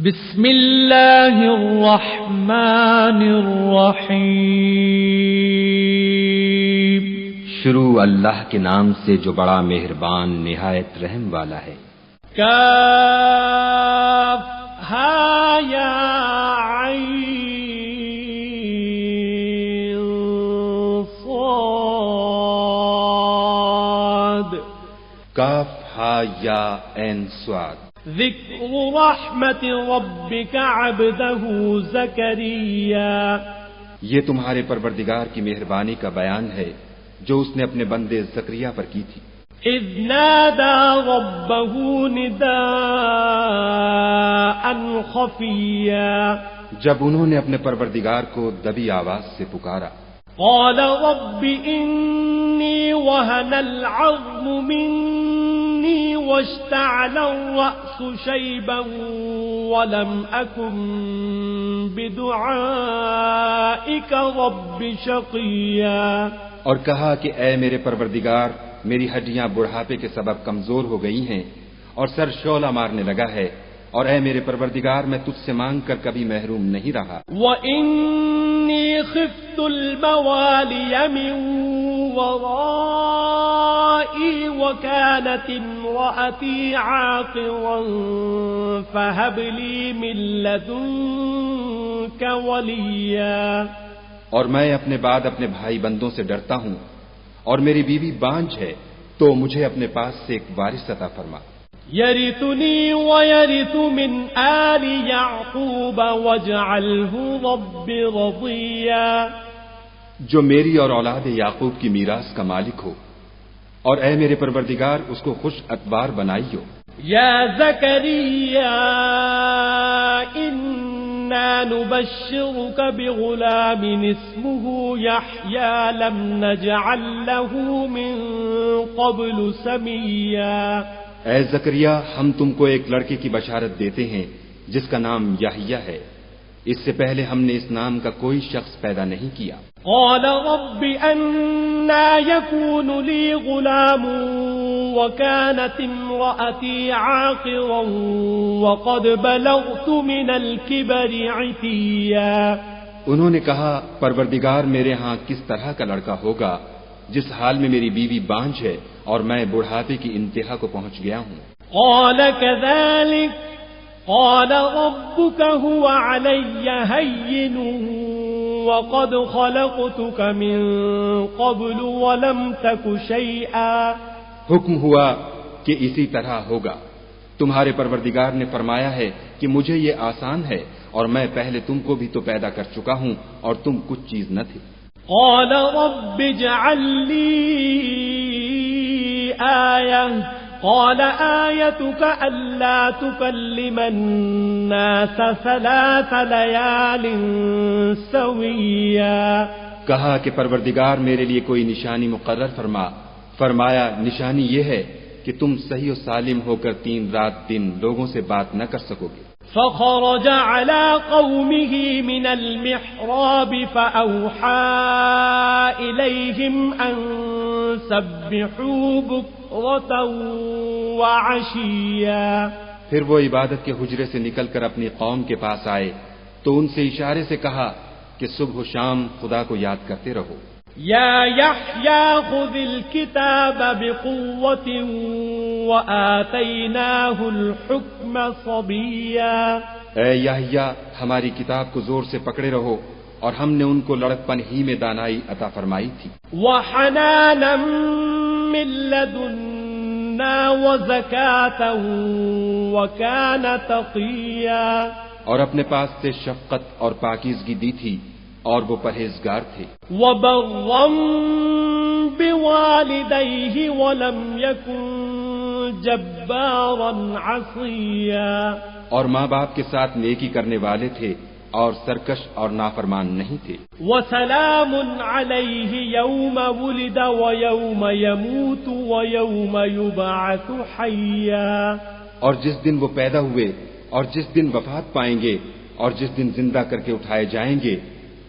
بسم اللہ الرحمن الرحیم. شروع اللہ کے نام سے جو بڑا مہربان نہایت رحم والا ہے. کاف ہا یا عین صاد. کاف ہا یا عین صاد. ذکر رحمت ربک عبدہ زکریا. یہ تمہارے پروردگار کی مہربانی کا بیان ہے جو اس نے اپنے بندے زکریا پر کی تھی. اذ نادى ربه نداء خفيا. جب انہوں نے اپنے پروردگار کو دبی آواز سے پکارا. قال رب انی وهن العظم مني واشتعل الرأس شيبا ولم أكن بدعائك رب شقيا. اور کہا کہ اے میرے پروردگار، میری ہڈیاں بڑھاپے کے سبب کمزور ہو گئی ہیں اور سر شعلہ مارنے لگا ہے، اور اے میرے پروردگار میں تجھ سے مانگ کر کبھی محروم نہیں رہا. وَإِنِّي خِفْتُ الْمَوَالِيَ مِن وَرَائِي وَكَانَتِ امْرَأَتِي عَاقِرًا فَهَبْ لِي مِن لَّدُنكَ وَلِيًّا. اور میں اپنے بعد اپنے بھائی بندوں سے ڈرتا ہوں، اور میری بیوی بانجھ ہے، تو مجھے اپنے پاس سے ایک وارث عطا فرما. يرثني ويرث من آل يعقوب واجعله رب رضيا. جو میری اور اولاد یعقوب کی میراث کا مالک ہو، اور اے میرے پروردگار اس کو خوش اتبار بنائیو. يا زكريا إنا نبشرك بغلام اسمه يحيى لم نجعل له من قبل سميا. اے زکریا، ہم تم کو ایک لڑکے کی بشارت دیتے ہیں جس کا نام یحییٰ ہے، اس سے پہلے ہم نے اس نام کا کوئی شخص پیدا نہیں کیا. قال رب أنا يكون لي غلام وكانت امرأتي عاقرا وقد بلغت من الكبر عتيا. انہوں نے کہا پروردگار میرے ہاں کس طرح کا لڑکا ہوگا جس حال میں میری بیوی بانجھ ہے اور میں بڑھاپے کی انتہا کو پہنچ گیا ہوں. قال كذلك قال ربك هو علي هين وقد خلقتك من قبل ولم تك شيئا. حکم ہوا کہ اسی طرح ہوگا. تمہارے پروردگار نے فرمایا ہے کہ مجھے یہ آسان ہے، اور میں پہلے تم کو بھی تو پیدا کر چکا ہوں اور تم کچھ چیز نہ تھی. قال رب اجعل لي آية قال آيتك ألا تكلم الناس 3 ليال سويا. کہا کہ پروردگار میرے لیے کوئی نشانی مقرر فرما. فرمایا نشانی یہ ہے کہ تم صحیح و سالم ہو کر 3 رات دن لوگوں سے بات نہ کر سکو گے. فخرج على قومه من المحراب فأوحى إليهم أن سبحوا بكرة وعشيا. پھر وہ عبادت کے حجرے سے نکل کر اپنی قوم کے پاس آئے تو ان سے اشارے سے کہا کہ صبح و شام خدا کو یاد کرتے رہو. يا يحيى خذ الكتاب بقوة وآتيناه الحكم صبيا. اے یحییٰ، ہماری کتاب کو زور سے پکڑے رہو، اور ہم نے ان کو لڑکپن ہی میں دانائی عطا فرمائی تھی. وحنانا من لدنا وزكاة وكان تقيا. اور اپنے پاس سے شفقت اور پاکیزگی دی تھی، اور وہ پرہیزگار تھے. وبرا بوالديه ولم يكن جبارا عصيا. اور ماں باپ کے ساتھ نیکی کرنے والے تھے اور سرکش اور نافرمان نہیں تھے. وسلام عليه يوم ولد ويوم يموت ويوم يبعث حيا. اور جس دن وہ پیدا ہوئے اور جس دن وفات پائیں گے اور جس دن زندہ کر کے اٹھائے جائیں گے،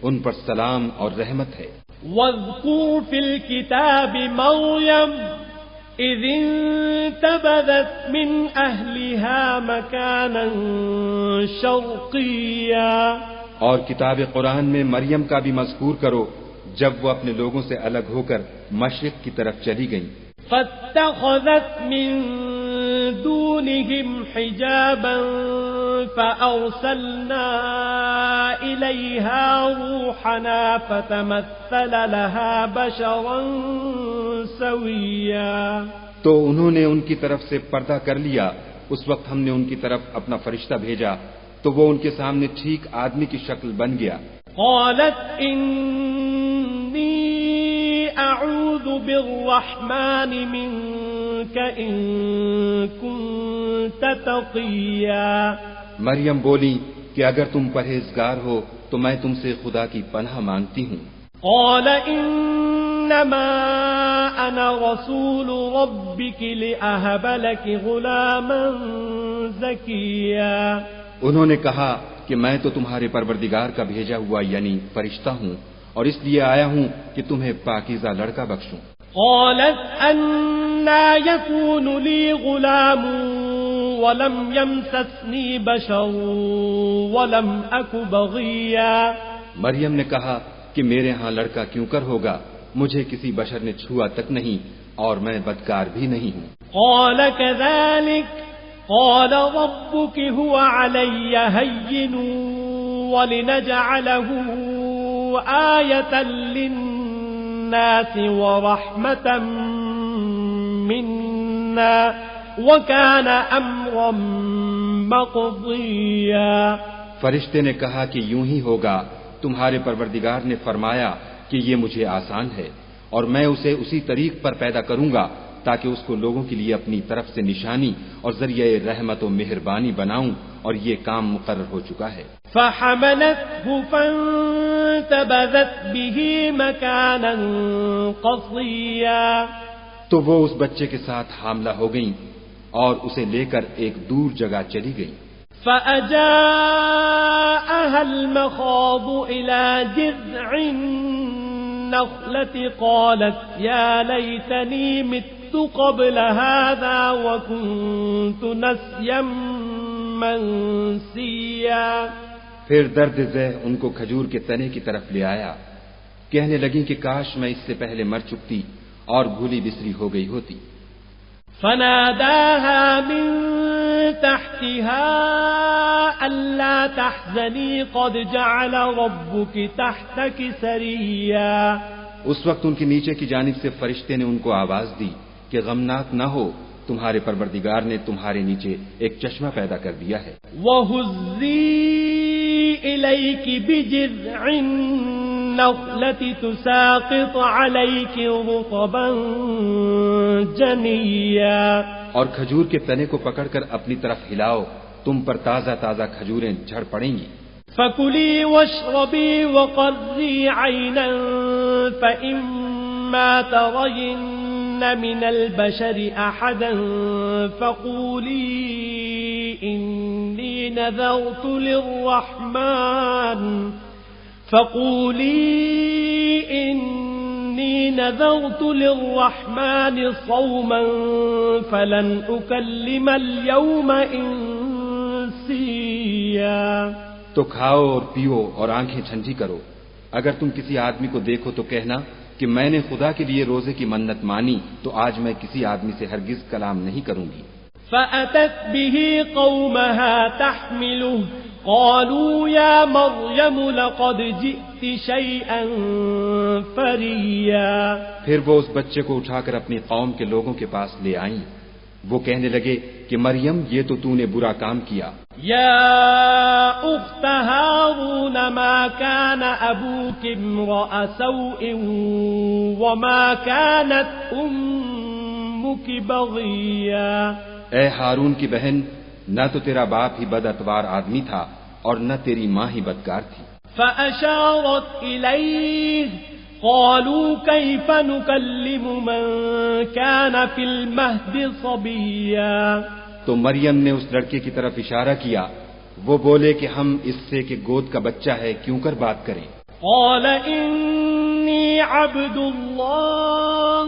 ان پر سلام اور رحمت ہے. واذكر في الكتاب مريم إذ انتبذت من أهلها مكانا شرقيا. اور کتاب قرآن میں مریم کا بھی مذکور کرو جب وہ اپنے لوگوں سے الگ ہو کر مشرق کی طرف چلی گئیں. فاتخذت من دونهم حجابا فأرسلنا إليها روحنا فتمثل لها بشرا سويا. تو انہوں نے ان کی طرف سے پردہ کر لیا. اس وقت ہم نے ان کی طرف اپنا فرشتہ بھیجا تو وہ ان کے سامنے ٹھیک آدمی کی شکل بن گیا. قالت إني أعوذ بالرحمن منك إن كنت تقيا. مریم بولی کہ اگر تم پرہیزگار ہو تو میں تم سے خدا کی پناہ مانگتی ہوں. قال إنما أنا رسول ربك لأهب لك غلاما زكيا. انہوں نے کہا کہ میں تو تمہارے پروردگار کا بھیجا ہوا یعنی فرشتہ ہوں اور اس لیے آیا ہوں کہ تمہیں پاکیزہ لڑکا بخشوں. قالت أنى يكون لي غلام ولم يمسسني بشر ولم أك بغيا. مریم نے کہا کہ میرے ہاں لڑکا کیوں کر ہوگا، مجھے کسی بشر نے چھوا تک نہیں اور میں بدکار بھی نہیں ہوں. قال كذلك قال ربك هو علي هين ولنجعله آية للناس ورحمة منا وكان أمرا مقضيا. فرشتے نے کہا کہ یوں ہی ہوگا، تمہارے پروردگار نے فرمایا کہ یہ مجھے آسان ہے اور میں اسے اسی طریق پر پیدا کروں گا تاکہ اس کو لوگوں کے لیے اپنی طرف سے نشانی اور ذریعہ رحمت و مہربانی بناؤں، اور یہ کام مقرر ہو چکا ہے. فحملته فانتبذت به مكانا قصيا. تو وہ اس بچے کے ساتھ حاملہ ہو گئیں اور اسے لے کر ایک دور جگہ چلی گئیں. فأجاءها المخاض إلى جذع النخلة قالت يا ليتني مت قبل هذا وكنت نسيا منسيا. پھر درد ذہ ان کو کھجور کے تنے کی طرف لے آیا. کہنے لگی کہ کاش میں اس سے پہلے مر چکتی اور بھولی بسری ہو گئی ہوتی. فناداها من تحتها ألا تحزني قد جعل ربك تحتك سريا. اس وقت ان کے نیچے کی جانب سے فرشتے نے ان کو آواز دی کہ غمناک نہ ہو، تمہارے پروردگار نے تمہارے نیچے ایک چشمہ پیدا کر دیا ہے. وَهُزِّي إِلَيْكِ بِجِذْعِ النَّخْلَةِ تُسَاقِطْ عَلَيْكِ رُطَبًا جَنِيًّا. اور کھجور کے تنے کو پکڑ کر اپنی طرف ہلاؤ، تم پر تازہ تازہ کھجوریں جھڑ پڑیں گی. فَكُلِي وَاشْرَبِي وَقَرِّي عَيْنًا فَإِمَّا تَرَيِنَّ مِنَ الْبَشَرِ أَحَدًا فَقُولِي إِنِّي نَذَرْتُ لِلرَّحْمَنِ صَوْمًا فَلَنْ أُكَلِّمَ الْيَوْمَ إِنسِيًّا. تو کھاؤ اور پیو اور آنکھیں ٹھنڈی کرو. اگر تم کسی آدمی کو دیکھو تو کہنا کہ میں نے خدا کے لیے روزے کی منت مانی تو آج میں کسی آدمی سے ہرگز کلام نہیں کروں گی. فأتت به قومها تحمله قالوا يا مريم لقد جئت شيئا فريا. پھر وہ اس بچے کو اٹھا کر اپنی قوم کے لوگوں کے پاس لے آئیں. وہ کہنے لگے کہ مریم یہ تو نے برا کام کیا. يا أخت هارون ما كان أبوك امرأ سوء وما كانت أمك بغيا. اے ہارون کی بہن، نہ تو تیرا باپ ہی بد اتوار آدمی تھا اور نہ تیری ماں ہی بدکار تھی. فأشارت إليه قالوا كيف نكلم من كان في المهد صبيا. تو مریم نے اس لڑکے کی طرف اشارہ کیا. وہ بولے کہ ہم اس سے کہ گود کا بچہ ہے کیوں کر بات کریں. قال إني عبد الله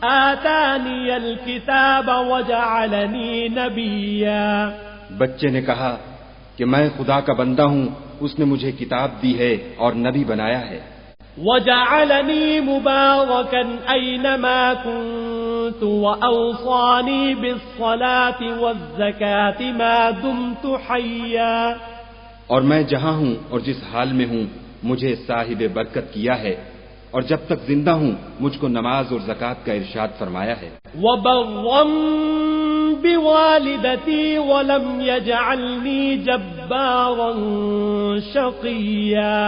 آتاني الكتاب وجعلني نبيا. بچے نے کہا کہ میں خدا کا بندہ ہوں، اس نے مجھے کتاب دی ہے اور نبی بنایا ہے، وجعلني مباركا أينما كنت وأوصاني بالصلاة والزكاة ما دمت حيا، اور میں جہاں ہوں اور جس حال میں ہوں مجھے صاحب برکت کیا ہے، اور جب تک زندہ ہوں مجھ کو نماز اور زکوٰۃ کا ارشاد فرمایا ہے، وبرا بوالدتي ولم يجعلني جبارا شقيا،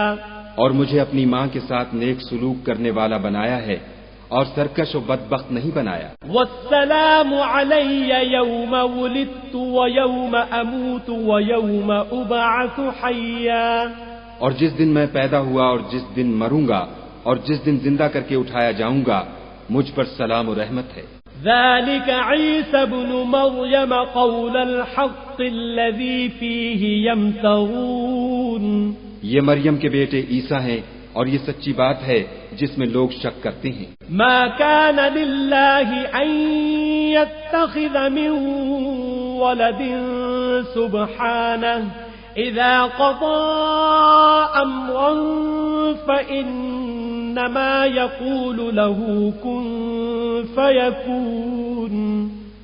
اور مجھے اپنی ماں کے ساتھ نیک سلوک کرنے والا بنایا ہے اور سرکش و بدبخت نہیں بنایا، والسلام علي يوم ولدت ويوم أموت ويوم أبعث حيا، اور جس دن میں پیدا ہوا اور جس دن مروں گا اور جس دن زندہ کر کے اٹھایا جاؤں گا مجھ پر سلام و رحمت ہے۔ ذلك عيسى ابن مريم قول الحق الذي فيه يمترون، یہ مریم کے بیٹے عیسیٰ ہیں اور یہ سچی بات ہے جس میں لوگ شک کرتے ہیں۔ ما كان لله أن يتخذ من ولد سبحانه إذا قضى أمرا فإنما يقول له كن فيكون،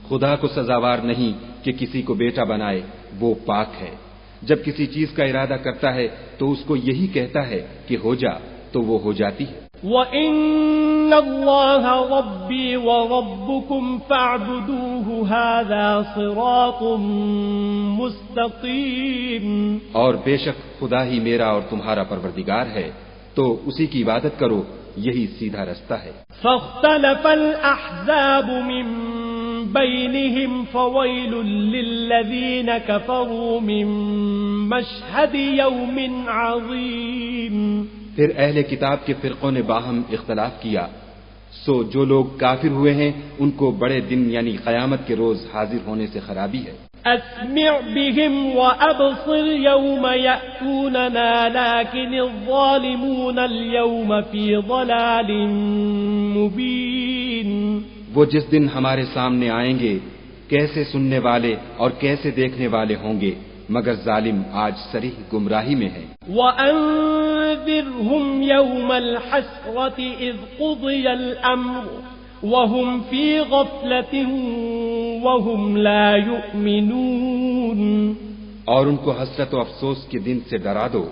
خدا کو سزاوار نہیں کہ کسی کو بیٹا بنائے، وہ پاک ہے، جب کسی چیز کا ارادہ کرتا ہے تو اس کو یہی کہتا ہے کہ ہو جا تو وہ ہو جاتی ہے۔ وَإِنَّ اللَّهَ رَبِّي وَرَبُّكُمْ فَاعْبُدُوهُ هَذَا صِرَاطٌ مُسْتَقِيمٌ، اور بے شک خدا ہی میرا اور تمہارا پروردگار ہے، تو اسی کی عبادت کرو، یہی سیدھا رستہ ہے۔ فاختلف الأحزاب من بينهم فويل للذين كفروا من مشهد يوم عظيم، پھر اہل کتاب کے فرقوں نے باہم اختلاف کیا، سو جو لوگ کافر ہوئے ہیں ان کو بڑے دن یعنی قیامت کے روز حاضر ہونے سے خرابی ہے۔ أسمع بهم وأبصر يوم يأتوننا لكن الظالمون اليوم في ضلال مبين، وہ جس دن ہمارے سامنے آئیں گے کیسے سننے والے اور کیسے دیکھنے والے ہوں گے، مگر ظالم آج صریح گمراہی میں ہے۔ وأنذرهم يوم الحسرة إذ قضي الأمر وهم في غفلة وهم لا يؤمنون، اور ان کو حسرت و افسوس کے دن سے ڈرا دو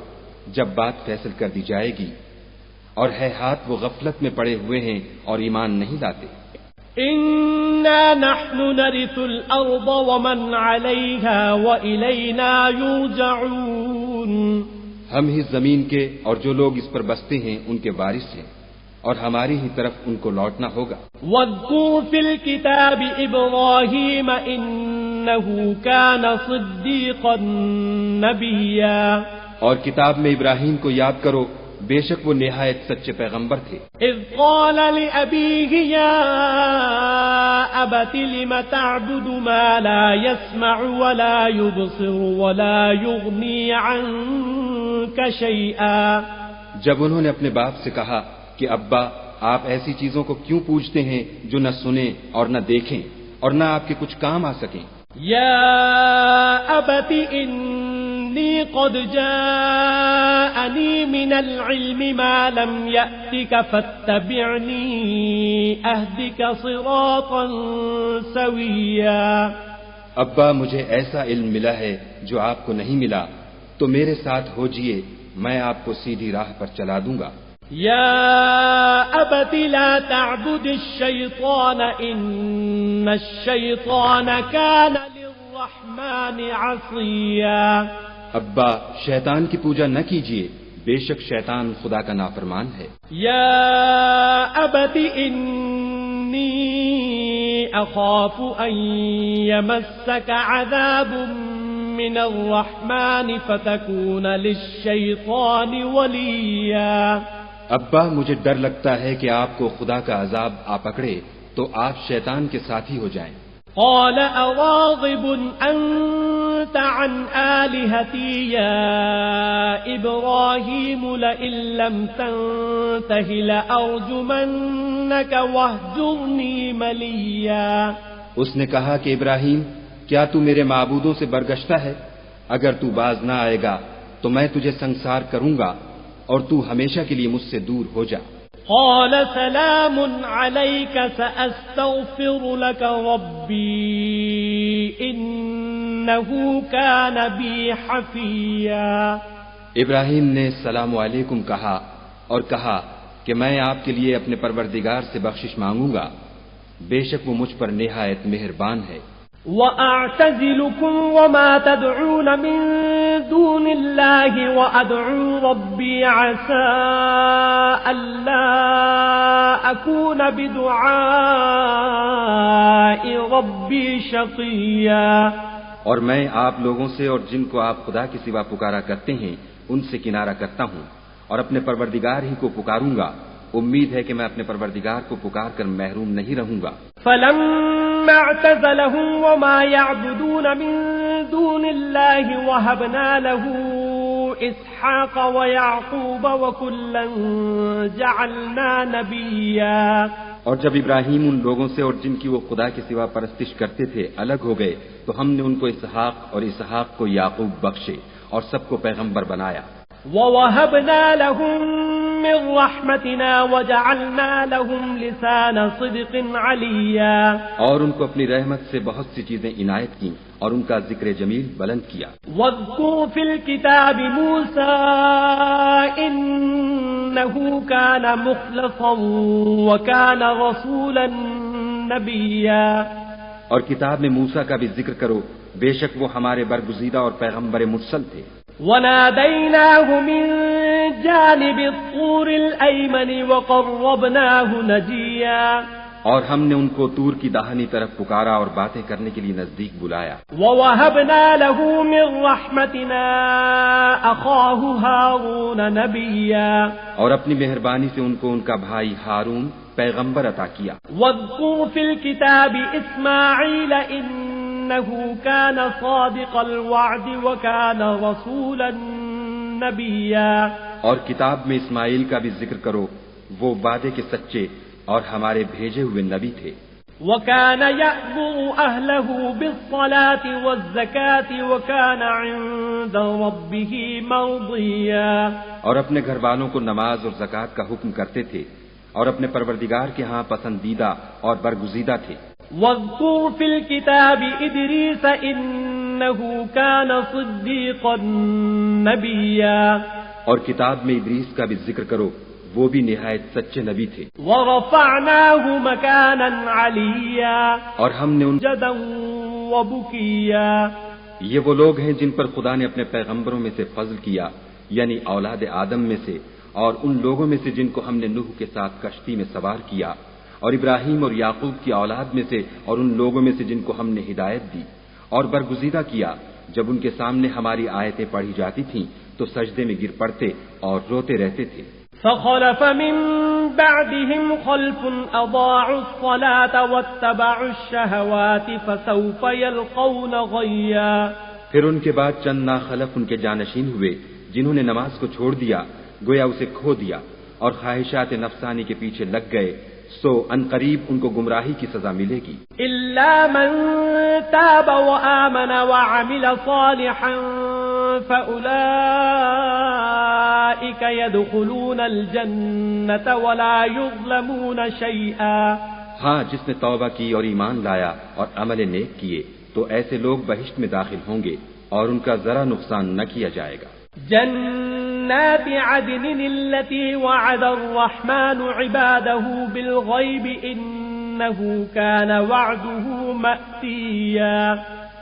جب بات فیصل کر دی جائے گی، اور ہے ہاتھ وہ غفلت میں پڑے ہوئے ہیں اور ایمان نہیں لاتے۔ إنا نحن نرث الأرض ومن عليها وإلينا يرجعون، ہم ہی زمین کے اور جو لوگ اس پر بستے ہیں ان کے وارث ہیں، اور ہماری ہی طرف ان کو لوٹنا ہوگا۔ واذكر في الكتاب إبراهيم إنه كان صديقا نبيا، اور کتاب میں ابراہیم کو یاد کرو، بے شک وہ نہایت سچے پیغمبر تھے۔ إذ قال لأبيه يا أبت لم تعبد ما لا يسمع ولا يبصر ولا يغني عنك شيئا، جب انہوں نے اپنے باپ سے کہا کہ ابا آپ ایسی چیزوں کو کیوں پوجتے ہیں جو نہ سنیں اور نہ دیکھیں اور نہ آپ کے کچھ کام آ سکیں۔ يا أبت إني قد جاءني من العلم ما لم يأتك فاتبعني أهدك صراطا سويا، ابا مجھے ایسا علم ملا ہے جو آپ کو نہیں ملا، تو میرے ساتھ ہو جئے، میں آپ کو سیدھی راہ پر چلا دوں گا۔ يا أبت لا تعبد الشيطان إن الشيطان كان للرحمن عصيا، ابا شیطان کی پوجا نہ کیجیے، بے شک شیطان خدا کا نافرمان ہے۔ يا أبت إني أخاف أن يمسك عذاب من الرحمن فتكون للشيطان وليا، ابا مجھے ڈر لگتا ہے کہ آپ کو خدا کا عذاب آ پکڑے تو آپ شیطان کے ساتھی ہو جائیں۔ قال أراغب أنت عن آلهتي يا إبراهيم لئن لم تنته لأرجمنك واهجرني مليا، اس نے کہا کہ ابراہیم کیا تو میرے معبودوں سے برگشتہ ہے؟ اگر تو باز نہ آئے گا تو میں تجھے سنسار کروں گا اور تو ہمیشہ کے لیے مجھ سے دور ہو جا۔ قال سلام عليك سأستغفر لك ربي إنه كان بي حفيا۔ ابراہیم نے السلام علیکم کہا اور کہا کہ میں آپ کے لیے اپنے پروردگار سے بخشش مانگوں گا، بے شک وہ مجھ پر نہایت مہربان ہے۔ وَأَعْتَزِلُكُمْ وَمَا تَدْعُونَ مِن دُونِ اللَّهِ وَأَدْعُو رَبِّي عَسَىٰ أَلَّا أَكُونَ بِدُعَاءِ رَبِّي شَقِيًّا۔ اور میں آپ لوگوں سے اور جن کو آپ خدا کے سوا پکارا کرتے ہیں ان سے کنارہ کرتا ہوں اور اپنے پروردگار ہی کو پکاروں گا، امید ہے کہ میں اپنے پروردگار کو پکار کر محروم نہیں رہوں گا۔ فَلَمَّا اعْتَزَلَهُمْ وَمَا يَعْبُدُونَ مِن دُونِ اللَّهِ وَهَبْنَا لَهُ إِسْحَاقَ وَيَعْقُوبَ وَكُلًّا جَعَلْنَا نَبِيًّا۔ اور جب ابراہیم ان لوگوں سے اور جن کی وہ خدا کے سوا پرستش کرتے تھے الگ ہو گئے تو ہم نے ان کو اسحاق اور اسحاق کو یعقوب بخشے اور سب کو پیغمبر بنایا۔ وَوَهَبْنَا لَهُم مِّن رَّحْمَتِنَا وَجَعَلْنَا لَهُمْ لِسَانَ صِدْقٍ عَلِيًّا۔ اور ان کو اپنی رحمت سے بہت سی چیزیں عنایت کی اور ان کا ذکر جمیل بلند کیا۔ وَاذْكُرْ فِي الْكِتَابِ مُوسَىٰ إِنَّهُ كَانَ مُخْلَصًا وَكَانَ رَسُولًا نَبِيًّا۔ اور کتاب میں موسیٰ کا بھی ذکر کرو، بے شک وہ ہمارے برگزیدہ اور پیغمبر مرسل تھے۔ وَنَادَيْنَاهُ مِن جَانِبِ الطُّورِ الْأَيْمَنِ وَقَرَّبْنَاهُ نَجِيًّا۔ اور ہم نے ان کو طور کی داہنی طرف پکارا اور باتیں کرنے کے لیے نزدیک بلایا۔ وَوَهَبْنَا لَهُ مِن رَّحْمَتِنَا أَخَاهُ هَارُونَ نَبِيًّا۔ اور اپنی مہربانی سے ان کو ان کا بھائی ہارون پیغمبر عطا کیا۔ وَاذْكُرْ فِي الْكِتَابِ إِسْمَاعِيلَ إِنَّهُ كَانَ صَادِقَ الْوَعْدِ وَكَانَ رَسُولًا نَبِيًّا۔ اور کتاب میں اسماعیل کا بھی ذکر کرو، وہ وعدے کے سچے اور ہمارے بھیجے ہوئے نبی تھے۔ وَكَانَ يَأْمُرُ أَهْلَهُ بِالصَّلَاةِ وَالزَّكَاةِ وَكَانَ عِندَ رَبِّهِ مَرْضِيًّا۔ اور اپنے گھر والوں کو نماز اور زکوٰۃ کا حکم کرتے تھے اور اپنے پروردگار کے ہاں پسندیدہ اور برگزیدہ تھے۔ وَاذْكُرْ فِي الْكِتَابِ إِدْرِيسَ إِنَّهُ كَانَ صِدِّيقًا نَبِيًّا۔ اور کتاب میں ادریس کا بھی ذکر کرو، وہ بھی نہایت سچے نبی تھے۔ وَرَفَعْنَاهُ مَكَانًا عَلِيًّا۔ اور ہم نے ان جَدًا وَبُكِيًّا۔ یہ وہ لوگ ہیں جن پر خدا نے اپنے پیغمبروں میں سے فضل کیا، یعنی اولاد آدم میں سے، اور ان لوگوں میں سے جن کو ہم نے نوح کے ساتھ کشتی میں سوار کیا، اور ابراہیم اور یعقوب کی اولاد میں سے، اور ان لوگوں میں سے جن کو ہم نے ہدایت دی اور برگزیدہ کیا۔ جب ان کے سامنے ہماری آیتیں پڑھی جاتی تھیں تو سجدے میں گر پڑتے اور روتے رہتے تھے۔ فَخَلَفَ مِن بَعْدِهِمْ خَلْفٌ أَضَاعُوا الصَّلَاةَ وَاتَّبَعُوا الشَّهَوَاتِ فَسَوْفَ يَلْقَوْنَ غَيًّا۔ پھر ان کے بعد چند ناخلف ان کے جانشین ہوئے جنہوں نے نماز کو چھوڑ دیا، گویا اسے کھو دیا اور خواہشات نفسانی کے پیچھے لگ گئے، سو ان قریب ان کو گمراہی کی سزا ملے گی۔ إِلَّا مَن تَابَ وَآمَنَ وَعَمِلَ صَالِحًا فَأُولَئِكَ يَدْخُلُونَ الْجَنَّةَ وَلَا يُظْلَمُونَ شَيْئًا۔ ہاں، جس نے توبہ کی اور ایمان لایا اور عمل نیک کیے تو ایسے لوگ بہشت میں داخل ہوں گے اور ان کا ذرا نقصان نہ کیا جائے گا۔ جنات عدن التي وعد الرحمن عباده بالغيب إنه كان وعده مأتيا۔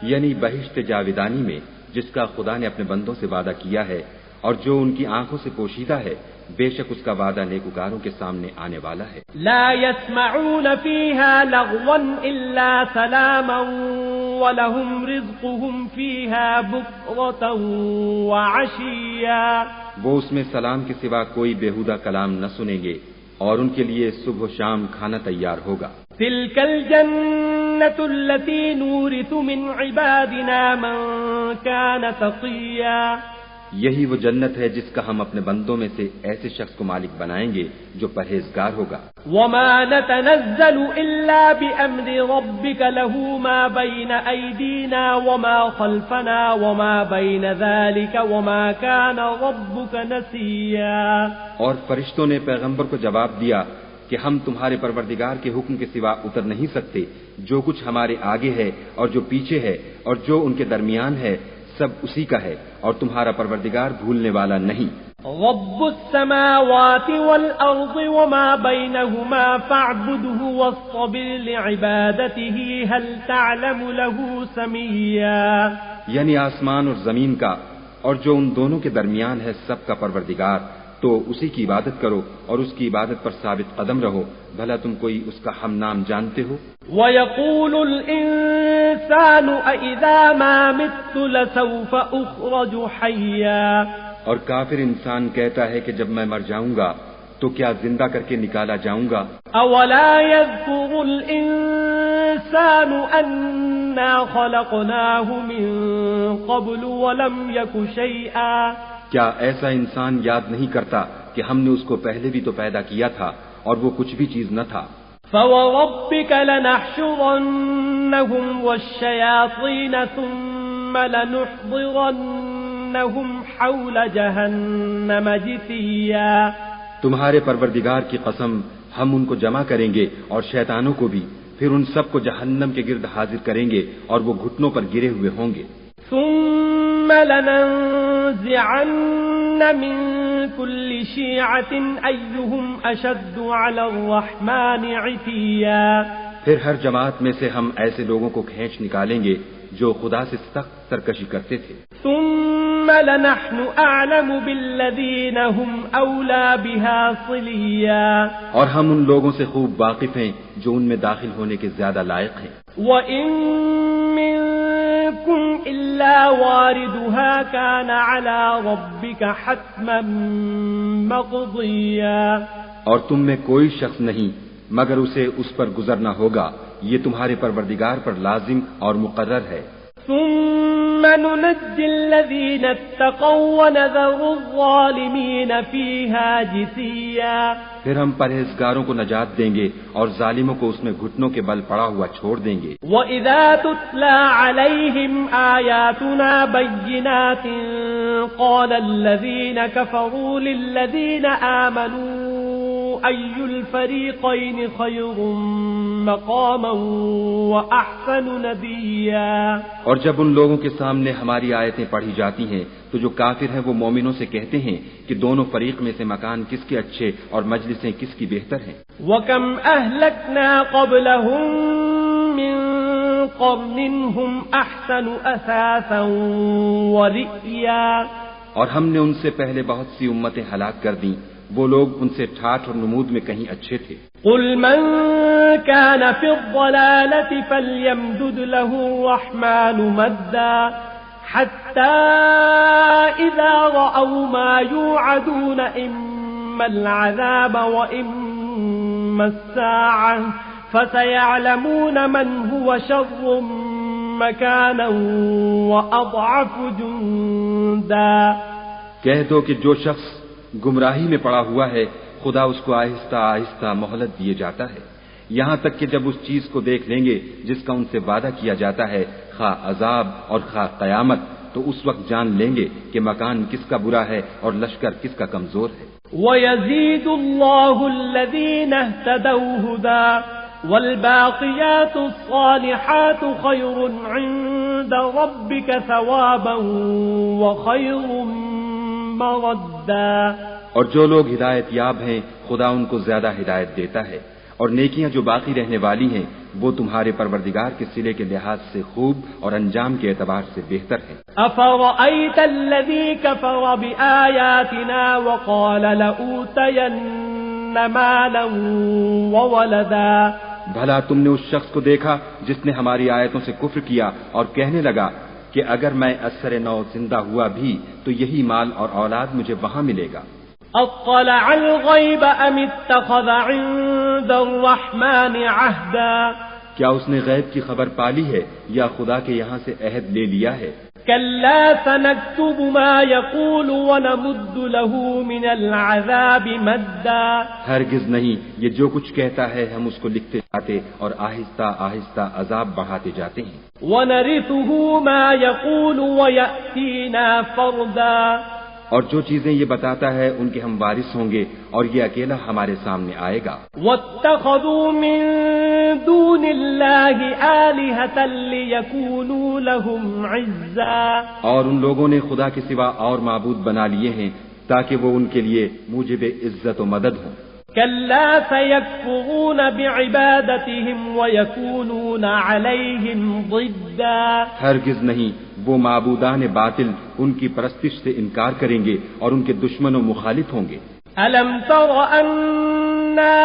یعنی بہشت جاویدانی میں جس کا خدا نے اپنے بندوں سے وعدہ کیا ہے اور جو ان کی آنکھوں سے پوشیدہ ہے، بے شک اس کا وعدہ نیکوکاروں کے سامنے آنے والا ہے۔ لا يسمعون فيها لغوا إلا سلاما وَلَهُمْ رِزْقُهُمْ فِيهَا بُكْرَةً وَعَشِيًّا۔ وہ اس میں سلام کے سوا کوئی بیہودہ کلام نہ سنیں گے اور ان کے لیے صبح و شام کھانا تیار ہوگا۔ تِلْكَ الْجَنَّةُ الَّتِي نُورِثُ مِنْ عِبَادِنَا مَنْ كَانَ تَقِيًّا۔ یہی وہ جنت ہے جس کا ہم اپنے بندوں میں سے ایسے شخص کو مالک بنائیں گے جو پرہیزگار ہوگا. وما نتنزل إلا بأمر ربك له ما بين أيدينا وما خلفنا وما بين ذلك وما كان ربك نسيا. اور فرشتوں نے پیغمبر کو جواب دیا کہ ہم تمہارے پروردگار کے حکم کے سوا اتر نہیں سکتے. جو کچھ ہمارے آگے ہے اور جو پیچھے ہے اور جو ان کے درمیان ہے سب اسی کا ہے اور تمہارا پروردگار بھولنے والا نہیں. رب السماوات والأرض وما بينهما فاعبده واصطبر لعبادته هل تعلم له سميا. یعنی آسمان اور زمین کا اور جو ان دونوں کے درمیان ہے سب کا پروردگار، تو اسی کی عبادت کرو اور اس کی عبادت پر ثابت قدم رہو. بھلا تم کوئی اس کا ہم نام جانتے ہو؟ وَيَقُولُ الْإِنسَانُ أَإِذَا مَا مِتُّ لَسَوْفَ أُخْرَجُ حَيًّا. اور کافر انسان کہتا ہے کہ جب میں مر جاؤں گا تو کیا زندہ کر کے نکالا جاؤں گا؟ أَوَلَا يَذْكُرُ الْإِنسَانُ أَنَّا خَلَقْنَاهُ مِن قَبْلُ وَلَمْ يَكُ شَيْئًا. کیا ایسا انسان یاد نہیں کرتا کہ ہم نے اس کو پہلے بھی تو پیدا کیا تھا اور وہ کچھ بھی چیز نہ تھا؟ فَوَرَبِّكَ لَنَحْشُرَنَّهُمْ وَالشَّيَاطِينَ ثُمَّ لَنُحْضِرَنَّهُمْ حَوْلَ جَهَنَّمَ جِثِيًّا. تمہارے پروردگار کی قسم ہم ان کو جمع کریں گے اور شیطانوں کو بھی، پھر ان سب کو جہنم کے گرد حاضر کریں گے اور وہ گھٹنوں پر گرے ہوئے ہوں گے. ثم لننزعن من كل شيعة أيهم أشد على الرحمن عتيا. پھر ہر جماعت میں سے ہم ایسے لوگوں کو کھینچ نکالیں گے جو خدا سے سخت سرکشی کرتے تھے. ثم لنحن أعلم بالذين هم أولى بها صليا. اور ہم ان لوگوں سے خوب واقف ہیں جو ان میں داخل ہونے کے زیادہ لائق ہیں. وَإِن منكم إلا واردها كان على ربك حتما مقضيا. اور تم میں کوئی شخص نہیں مگر اسے اس پر گزرنا ہوگا، یہ تمہارے پروردگار پر لازم اور مقرر ہے. ثم ننجي الذين اتقوا ونذر الظالمين فيها جثيا. پھر ہم پرہیزگاروں کو نجات دیں گے اور ظالموں کو اس میں گھٹنوں کے بل پڑا ہوا چھوڑ دیں گے. وَإِذَا تُتْلَى عَلَيْهِمْ آيَاتُنَا بَيِّنَاتٍ قَالَ الَّذِينَ كَفَرُوا لِلَّذِينَ آمَنُوا أَيُّ الْفَرِيقَيْنِ خَيْرٌ مَقَامًا وَأَحْسَنُ نَدِيًّا. اور جب ان لوگوں کے سامنے ہماری آیتیں پڑھی جاتی ہیں تو جو کافر ہیں وہ مومنوں سے کہتے ہیں کہ دونوں فریق میں سے مکان کس کے اچھے اور مجلسیں کس کی بہتر ہیں. وَكَمْ أَهْلَكْنَا قَبْلَهُمْ مِنْ قَرْنٍ هُمْ أَحْسَنُ أَثَاثًا وَرِئْيًا. اور ہم نے ان سے پہلے بہت سی امتیں ہلاک کر دیں، وہ لوگ ان سے ٹھاٹھ اور نمود میں کہیں اچھے تھے. قُلْ مَنْ كَانَ فِي الضَّلَالَةِ فَلْيَمْدُدْ لَهُ الرَّحْمَنُ مَدًّا حَتَّى إِذَا رَأَوْا مَا يُوعَدُونَ إِمَّا الْعَذَابَ وَإِمَّا السَّاعَةَ فَسَيَعْلَمُونَ مَنْ هُوَ شَرٌّ مَكَانًا وَأَضْعَفُ جُنْدًا. کہہ دو کہ جو شخص گمراہی میں پڑا ہوا ہے خدا اس کو آہستہ آہستہ مہلت دیے جاتا ہے، یہاں تک کہ جب اس چیز کو دیکھ لیں گے جس کا ان سے وعدہ کیا جاتا ہے، خواہ عذاب اور خواہ قیامت، تو اس وقت جان لیں گے کہ مکان کس کا برا ہے اور لشکر کس کا کمزور ہے. وَيَزِيدُ اللَّهُ الَّذِينَ اهْتَدَوْا هُدًى وَالْبَاقِيَاتُ الصَّالِحَاتُ خَيْرٌ عِندَ رَبِّكَ ثَوَابًا وَخَيْرٌ مَرَدًّا. اور جو لوگ ہدایت یاب ہیں خدا ان کو زیادہ ہدایت دیتا ہے، اور نیکیاں جو باقی رہنے والی ہیں وہ تمہارے پروردگار کے صلے کے لحاظ سے خوب اور انجام کے اعتبار سے بہتر ہیں. أَفَرَأَيْتَ الَّذِي كَفَرَ بِآيَاتِنَا وَقَالَ لَأُوتَيَنَّ مَالًا وَوَلَدًا. بھلا تم نے اس شخص کو دیکھا جس نے ہماری آیتوں سے کفر کیا اور کہنے لگا کہ اگر میں اثر نو زندہ ہوا بھی تو یہی مال اور اولاد مجھے وہاں ملے گا. اطلع الغیب ام اتخذ عند الرحمن عہدا. کیا اس نے غیب کی خبر پالی ہے یا خدا کے یہاں سے عہد لے لیا ہے؟ كلا سنكتب ما يقول ونمد له من العذاب مدا ہرگز نہیں، یہ جو کچھ کہتا ہے ہم اس کو لکھتے جاتے اور آہستہ آہستہ عذاب بڑھاتے جاتے ہیں. ونرثه ما يقول ويأتينا فردا اور جو چیزیں یہ بتاتا ہے ان کے ہم وارث ہوں گے اور یہ اکیلا ہمارے سامنے آئے گا. واتخذوا من دون الله آلهة ليكونوا لهم عزا اور ان لوگوں نے خدا کے سوا اور معبود بنا لیے ہیں تاکہ وہ ان کے لیے موجب عزت و مدد ہوں. كلا سيكفرون بعبادتهم ويكونون عليهم ضدا ہرگز نہیں، وہ معبودان باطل ان کی پرستش سے انکار کریں گے اور ان کے دشمن و مخالف ہوں گے. ألم تر أنا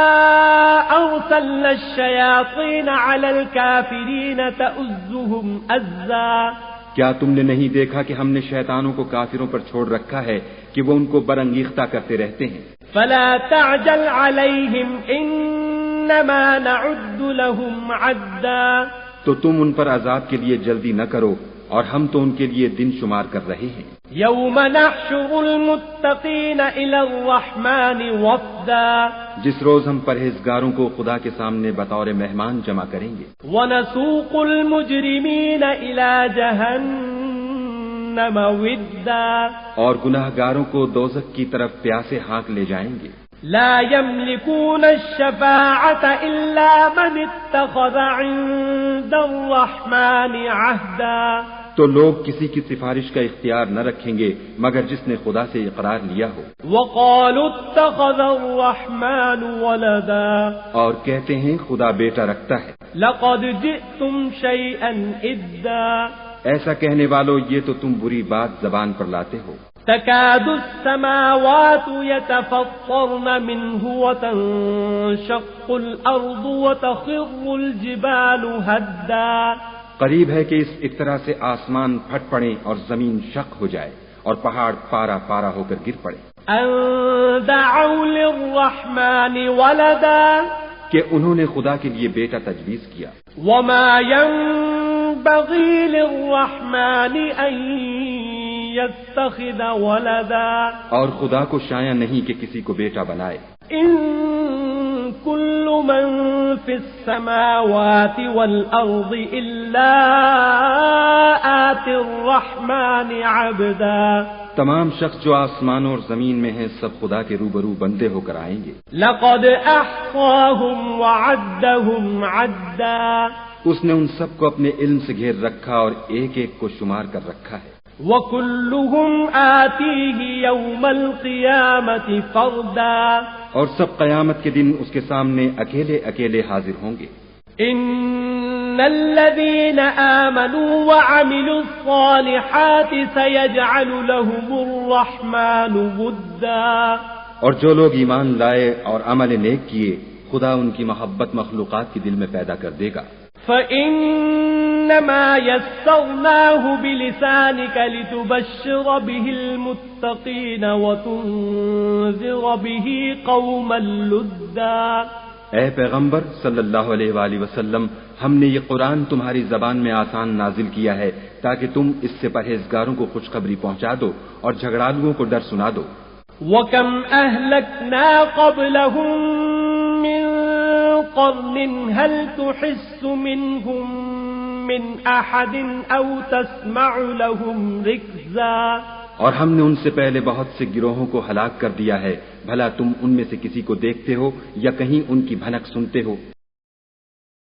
أرسلنا الشياطين على الكافرين تؤزهم أزا کیا تم نے نہیں دیکھا کہ ہم نے شیطانوں کو کافروں پر چھوڑ رکھا ہے کہ وہ ان کو برانگیختہ کرتے رہتے ہیں. فلا تعجل عليهم إنما نعد لهم عدا تو تم ان پر عذاب کے لیے جلدی نہ کرو اور ہم تو ان کے لیے دن شمار کر رہے ہیں. يوم نحشر المتقين إلى الرحمن وفدا جس روز ہم پرہیزگاروں کو خدا کے سامنے بطور مہمان جمع کریں گے. ونسوق المجرمين إلى جهنم ودا اور گناہگاروں کو دوزخ کی طرف پیاسے ہانک لے جائیں گے. لا يملكون الشفاعة إلا من اتخذ عند الرحمن عهدا تو لوگ کسی کی سفارش کا اختیار نہ رکھیں گے مگر جس نے خدا سے اقرار لیا ہو. وقالوا اتخذ الرحمن ولدا اور کہتے ہیں خدا بیٹا رکھتا ہے. لقد جئتم شيئا إدا ایسا کہنے والو یہ تو تم بری بات زبان پر لاتے ہو. تكاد السماوات يتفطرن منه وتنشق الأرض وتخر الجبال هدا قریب ہے کہ اس ایک طرح سے آسمان پھٹ پڑے اور زمین شق ہو جائے اور پہاڑ پارا پارا ہو کر گر پڑے. ان دعوا للرحمن ولدا کہ انہوں نے خدا کے لیے بیٹا تجویز کیا. وما ينبغي للرحمن ان يتخذ ولدا اور خدا کو شایع نہیں کہ کسی کو بیٹا بنائے. ان كل من في السماوات والأرض إلا آتي الرحمن عبدا تمام شخص جو آسمانوں اور زمین میں ہیں سب خدا کے روبرو بندے ہو کر آئیں گے. لقد أحصاهم وعدهم عدا اس نے ان سب کو اپنے علم سے گھیر رکھا اور ایک ایک کو شمار کر رکھا ہے. وكلهم آتيه يوم القيامة فردا اور سب قیامت کے دن اس کے سامنے اکیلے اکیلے حاضر ہوں گے. ان الذين آمنوا وعملوا الصالحات سيجعل لهم الرحمن ودا اور جو لوگ ایمان لائے اور عمل نیک کیے خدا ان کی محبت مخلوقات کے دل میں پیدا کر دے گا. فإنما يسرناه بلسانك لتبشر به المتقين وتنذر به قوما لدا اے پیغمبر صلی اللہ علیہ وآلہ وسلم، ہم نے یہ قرآن تمہاری زبان میں آسان نازل کیا ہے تاکہ تم اس سے پرہیزگاروں کو خوشخبری پہنچا دو اور جھگڑالوؤں کو ڈر سنا دو. وَكَمْ أَهْلَكْنَا قَبْلَهُمْ مِنْ قَرْنٍ هَلْ تُحِسُّ مِنْهُمْ مِنْ أَحَدٍ أَوْ تَسْمَعُ لَهُمْ رِكْزًا اور ہم نے ان سے پہلے بہت سے گروہوں کو ہلاک کر دیا ہے، بھلا تم ان میں سے کسی کو دیکھتے ہو یا کہیں ان کی بھنک سنتے ہو؟